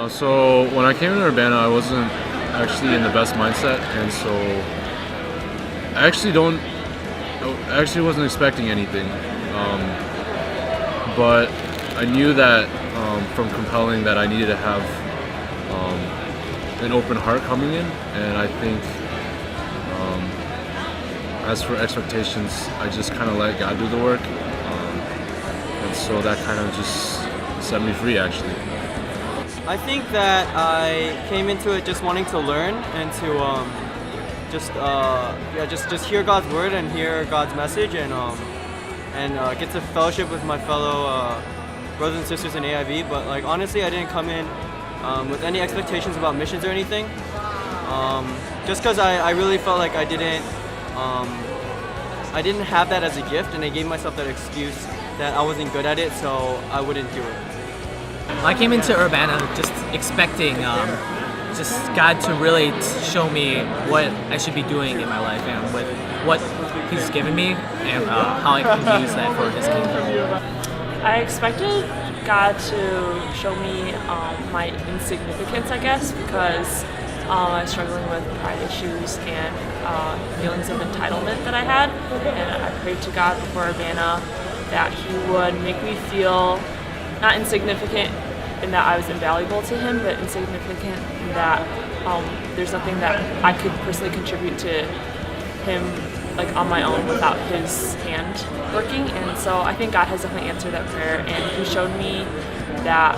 So when I came to Urbana, I wasn't actually in the best mindset, and so I actually wasn't expecting anything. But I knew that from compelling that I needed to have an open heart coming in, and I think as for expectations, I just kind of let God do the work, and so that kind of just set me free actually. I think that I came into it just wanting to learn and to just hear God's word and hear God's message and get to fellowship with my fellow brothers and sisters in AIV. But like honestly, I didn't come in with any expectations about missions or anything. Just because I really felt like I didn't have that as a gift, and I gave myself that excuse that I wasn't good at it, so I wouldn't do it. I came into Urbana just expecting just God to really show me what I should be doing in my life and with what He's given me and how I can use that for His kingdom. I expected God to show me my insignificance, I guess, because I was struggling with pride issues and feelings of entitlement that I had, and I prayed to God before Urbana that He would make me feel not insignificant in that I was invaluable to Him, but insignificant in that there's nothing that I could personally contribute to Him like on my own without His hand working. And so I think God has definitely answered that prayer, and He showed me that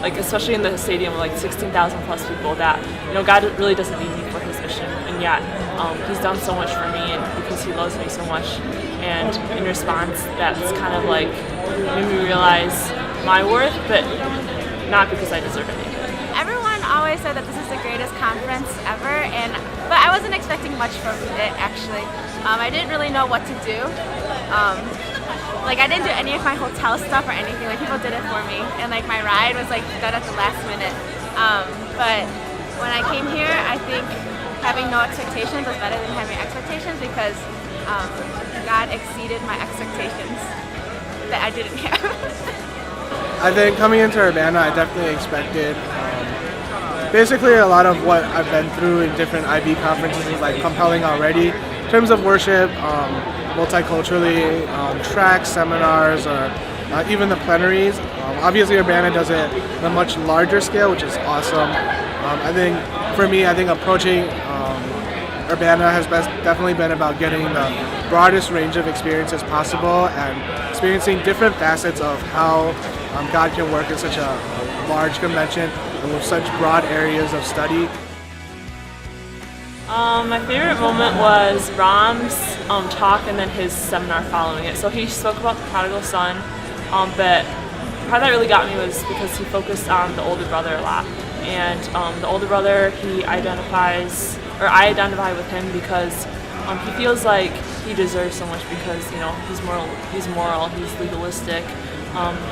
like especially in the stadium with like 16,000 plus people, that God really doesn't need me for His mission, and yet He's done so much for me, and because He loves me so much. And in response, that's kind of like made me realize my worth, but not because I deserve anything. Everyone always said that this is the greatest conference ever, but I wasn't expecting much from it actually. I didn't really know what to do. Like I didn't do any of my hotel stuff or anything. Like people did it for me, and like my ride was like done at the last minute. But when I came here, I think having no expectations was better than having expectations, because God exceeded my expectations that I didn't have. I think coming into Urbana, I definitely expected basically a lot of what I've been through in different IB conferences is like compelling already. In terms of worship, multiculturally, tracks, seminars, or even the plenaries. Obviously Urbana does it on a much larger scale, which is awesome. I think for me, approaching Urbana has definitely been about getting the broadest range of experiences possible and experiencing different facets of how God can work in such a large convention and with such broad areas of study. My favorite moment was Ram's talk and then his seminar following it. So he spoke about the prodigal son, but the part that really got me was because he focused on the older brother a lot. And the older brother, I identify with him because he feels like he deserves so much because he's moral, he's legalistic,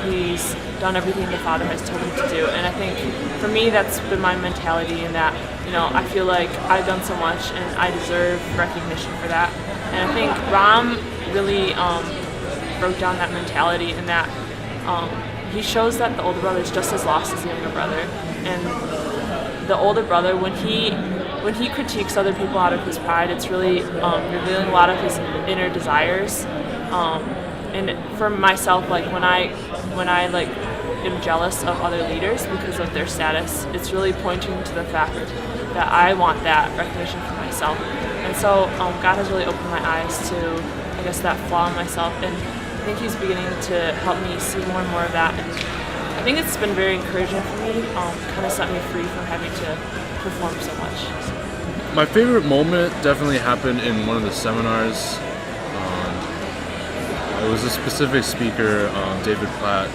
he's done everything the Father has told him to do. And I think for me that's been my mentality, in that I feel like I've done so much and I deserve recognition for that. And I think Ram really broke down that mentality, in that he shows that the older brother is just as lost as the younger brother. And the older brother, when he critiques other people out of his pride, it's really revealing a lot of his inner desires. And for myself, like when I like am jealous of other leaders because of their status, it's really pointing to the fact that I want that recognition for myself. And so God has really opened my eyes to, I guess, that flaw in myself, and I think He's beginning to help me see more and more of that. And I think it's been very encouraging for me, kind of set me free from having to perform so much. My favorite moment definitely happened in one of the seminars. It was a specific speaker, David Platt,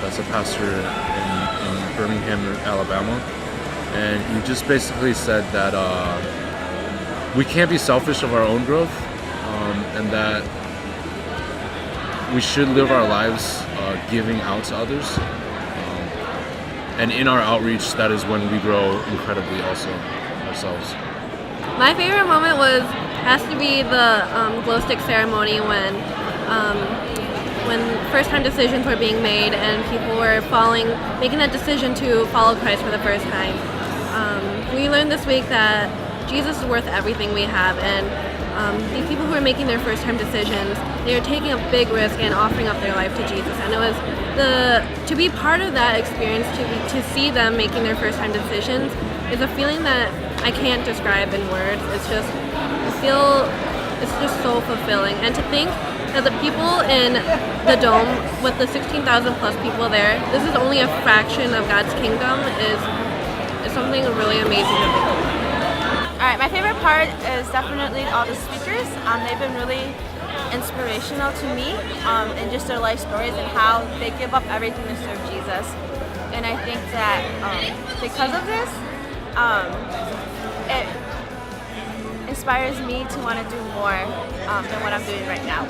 that's a pastor in Birmingham, Alabama, and he just basically said that we can't be selfish of our own growth, and that we should live our lives giving out to others, and in our outreach, that is when we grow incredibly also ourselves. My favorite moment has to be the glow stick ceremony when when first-time decisions were being made and people were making that decision to follow Christ for the first time. We learned this week that Jesus is worth everything we have, and these people who are making their first-time decisions, they are taking a big risk and offering up their life to Jesus. And it was to be part of that experience, to see them making their first-time decisions, is a feeling that I can't describe in words. It's just so fulfilling. And to think that the people in the dome, with the 16,000 plus people there, this is only a fraction of God's kingdom, is something really amazing to think. Alright, my favorite part is definitely all the speakers. They've been really inspirational to me in just their life stories and how they give up everything to serve Jesus. And I think that because of this, it inspires me to want to do more than what I'm doing right now.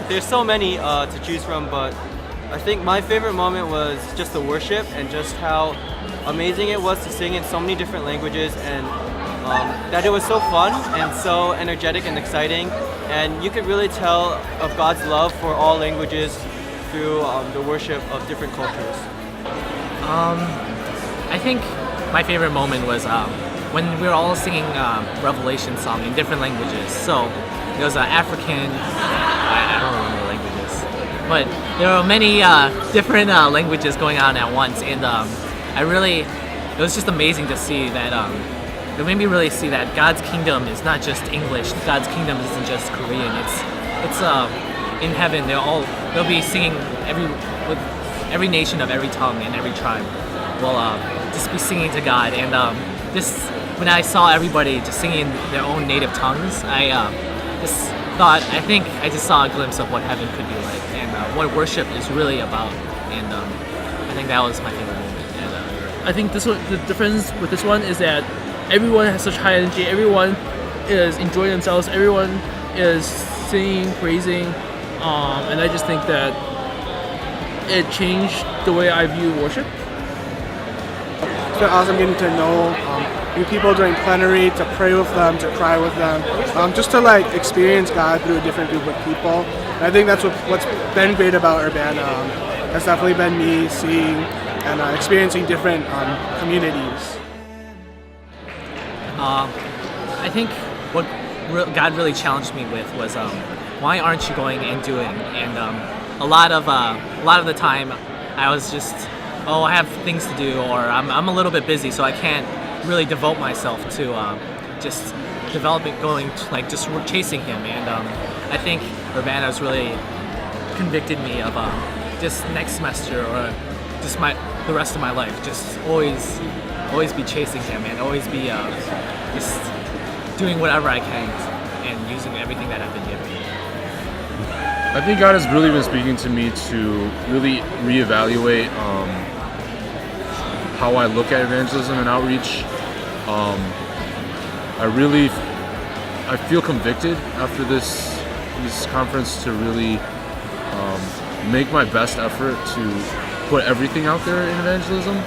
There's so many to choose from, but I think my favorite moment was just the worship and just how amazing it was to sing in so many different languages, and that it was so fun and so energetic and exciting, and you could really tell of God's love for all languages through the worship of different cultures. I think my favorite moment was when we were all singing Revelation song in different languages. So there was African, I don't remember the languages, but there were many different languages going on at once, and it was just amazing to see that. It made me really see that God's kingdom is not just English. God's kingdom isn't just Korean. It's in heaven. They'll be singing with every nation of every tongue and every tribe will just be singing to God. And when I saw everybody just singing their own native tongues, I think I just saw a glimpse of what heaven could be like and what worship is really about. And I think that was my favorite moment. And, I think the difference with this one is that everyone has such high energy. Everyone is enjoying themselves. Everyone is singing, praising, and I just think that it changed the way I view worship. It's been awesome getting to know new people during plenary, to pray with them, to cry with them, just to experience God through a different group of people. And I think that's what's been great about Urbana. Has definitely been me seeing and experiencing different communities. I think what God really challenged me with was why aren't you going and doing? And a lot of the time I was just, I have things to do, or I'm a little bit busy, so I can't really devote myself to just developing, just chasing Him. And I think Urbana has really convicted me of just next semester or just the rest of my life, just always be chasing Him and always be just doing whatever I can and using everything that I've been given. I think God has really been speaking to me to really reevaluate how I look at evangelism and outreach. I feel convicted after this conference to really make my best effort to put everything out there in evangelism,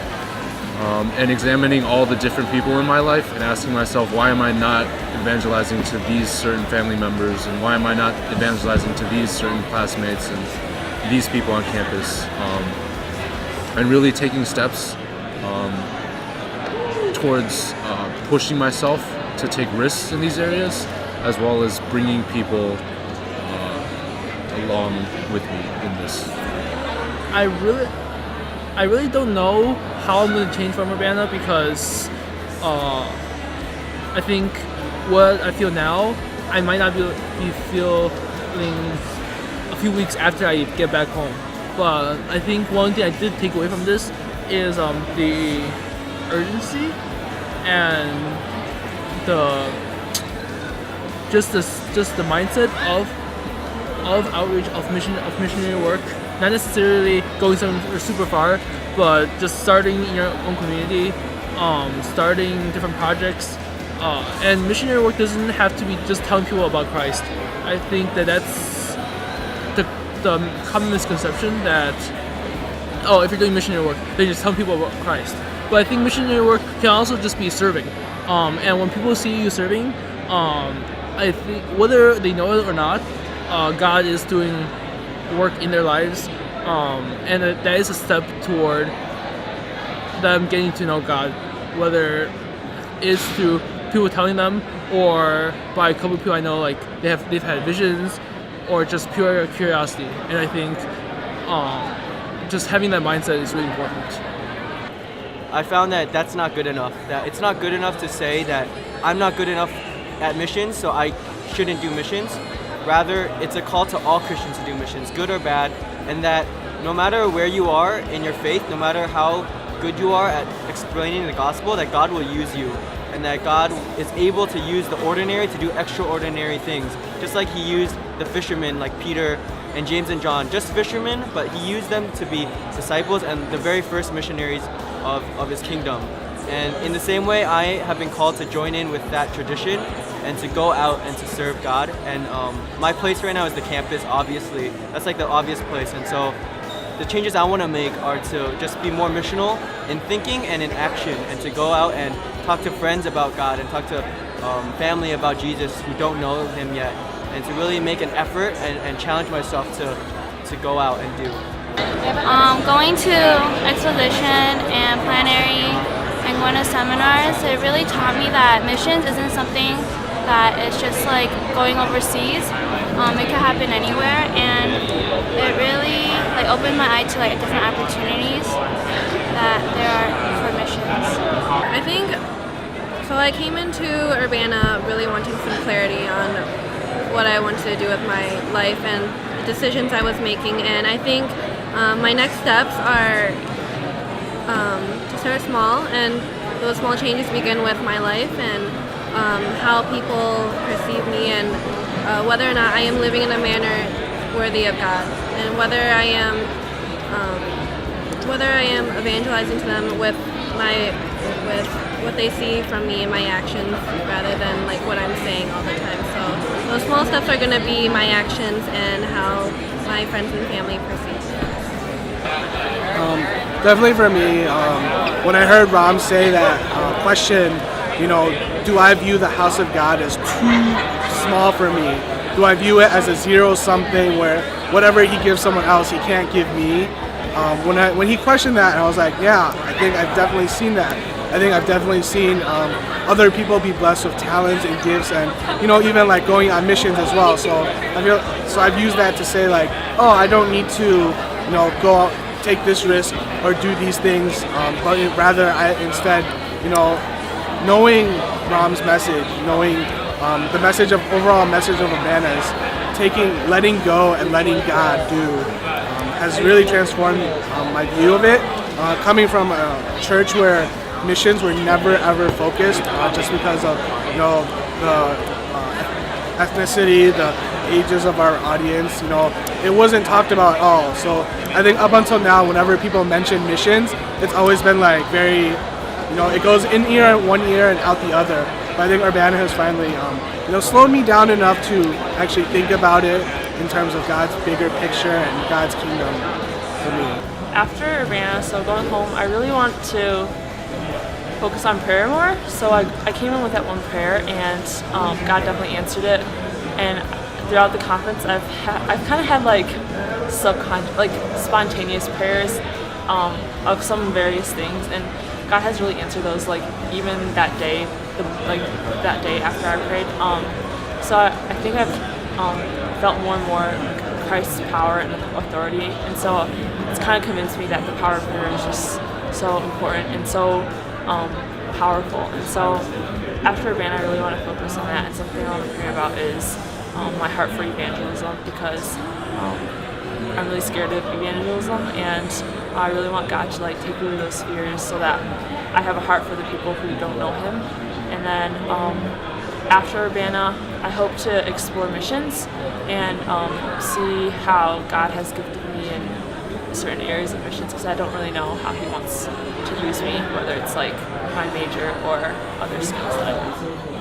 and examining all the different people in my life and asking myself, why am I not evangelizing to these certain family members, and why am I not evangelizing to these certain classmates and these people on campus, and really taking steps towards pushing myself to take risks in these areas, as well as bringing people along with me in this. I really don't know how I'm going to change from Urbana, because I think what I feel now, I might not be feeling a few weeks after I get back home. But I think one thing I did take away from this is the urgency and the mindset of outreach, of missionary work. Not necessarily going somewhere super far, but just starting in your own community, starting different projects. And missionary work doesn't have to be just telling people about Christ. I think that's the common misconception that, if you're doing missionary work, then just tell people about Christ. But I think missionary work can also just be serving. And when people see you serving, I think whether they know it or not, God is doing work in their lives, and that is a step toward them getting to know God, whether it's through people telling them or by a couple of people I know, like they've had visions or just pure curiosity. And I think just having that mindset is really important. I found that that's not good enough. That it's not good enough to say that I'm not good enough at missions, so I shouldn't do missions. Rather, it's a call to all Christians to do missions, good or bad, and that no matter where you are in your faith, no matter how good you are at explaining the gospel, that God will use you, and that God is able to use the ordinary to do extraordinary things. Just like he used the fishermen like Peter and James and John, just fishermen, but he used them to be disciples and the very first missionaries of his kingdom. And in the same way, I have been called to join in with that tradition and to go out and to serve God. And my place right now is the campus, obviously. That's like the obvious place. And so the changes I want to make are to just be more missional in thinking and in action, and to go out and talk to friends about God and talk to family about Jesus who don't know him yet, and to really make an effort and challenge myself to go out and do. Going to exposition and plenary and going to seminars, it really taught me that missions isn't something that is just like going overseas. It could happen anywhere, and it really like opened my eye to like different opportunities that there are for missions. I think so. I came into Urbana really wanting some clarity on what I wanted to do with my life and the decisions I was making, and I think my next steps are to start small, and those small changes begin with my life and how people perceive me, and whether or not I am living in a manner worthy of God, and whether I am evangelizing to them with what they see from me and my actions, rather than like what I'm saying all the time. So those small steps are going to be my actions and how my friends and family perceive me. Definitely for me, when I heard Ram say that question, do I view the house of God as too small for me? Do I view it as a zero-something where whatever he gives someone else, he can't give me? When he questioned that, I was like, yeah, I think I've definitely seen that. I think I've definitely seen other people be blessed with talents and gifts, and even like going on missions as well. So I've used that to say like, oh, I don't need to go out, take this risk or do these things, but rather I instead knowing Ram's message, knowing the overall message of Urbana is letting go and letting God do, has really transformed my view of it. Coming from a church where missions were never ever focused, just because of the ethnicity, the ages of our audience, it wasn't talked about at all. So I think up until now, whenever people mention missions, it's always been like very, it goes in one ear and out the other. But I think Urbana has finally, slowed me down enough to actually think about it in terms of God's bigger picture and God's kingdom for me. After Urbana, so going home, I really want to focus on prayer more. So I came in with that one prayer, and God definitely answered it. And throughout the conference, I've kind of had like spontaneous prayers of some various things, and God has really answered those. Like even that day, that day after I prayed. So I think I've felt more and more Christ's power and authority, and so it's kind of convinced me that the power of prayer is just so important and so powerful. And so after Urbana, I really want to focus on that, and something I want to pray about is my heart for evangelism, because I'm really scared of evangelism, and I really want God to like take away those fears so that I have a heart for the people who don't know Him. And then after Urbana, I hope to explore missions and see how God has gifted me in certain areas of missions, because I don't really know how He wants to use me, whether it's like my major or other skills that I have.